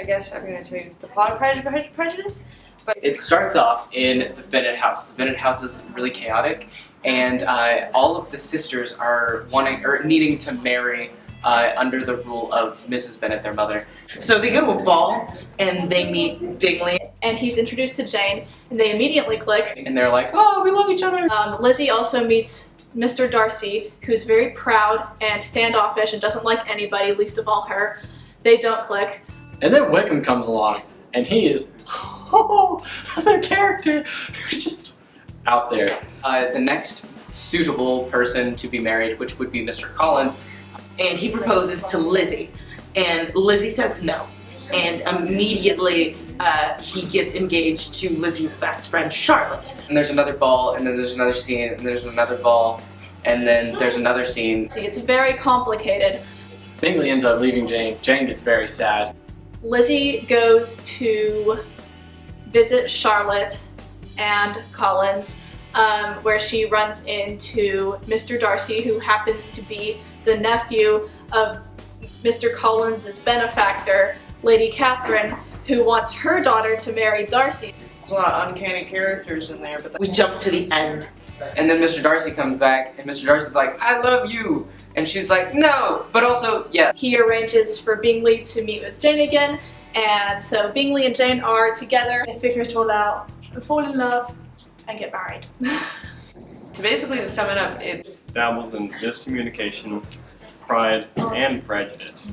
guess I'm going to tell you the plot of Pride and Prejudice. But it starts off in the Bennet house. The Bennet house is really chaotic, and all of the sisters are needing to marry under the rule of Mrs. Bennet, their mother. So they go to a ball, and they meet Bingley. And he's introduced to Jane, and they immediately click. And they're like, oh, we love each other. Lizzie also meets Mr. Darcy, who's very proud and standoffish and doesn't like anybody, least of all her. They don't click. And then Wickham comes along, and he is, their character who's just out there. The next suitable person to be married, which would be Mr. Collins. And he proposes to Lizzie, and Lizzie says no. And immediately he gets engaged to Lizzie's best friend, Charlotte. And there's another ball, and then there's another scene, and there's another ball, and then there's another scene. See, it's very complicated. Bingley ends up leaving Jane. Jane gets very sad. Lizzie goes to visit Charlotte and Collins, where she runs into Mr. Darcy, who happens to be the nephew of Mr. Collins' benefactor, Lady Catherine, who wants her daughter to marry Darcy. there's a lot of uncanny characters in there. But We jump to the end. And then Mr. Darcy comes back, and Mr. Darcy's like, I love you! And she's like, no! But also, yeah. He arranges for Bingley to meet with Jane again, and so Bingley and Jane are together. They figure it all out, and fall in love, and get married. to basically to sum it up, it dabbles in miscommunication, pride, and prejudice.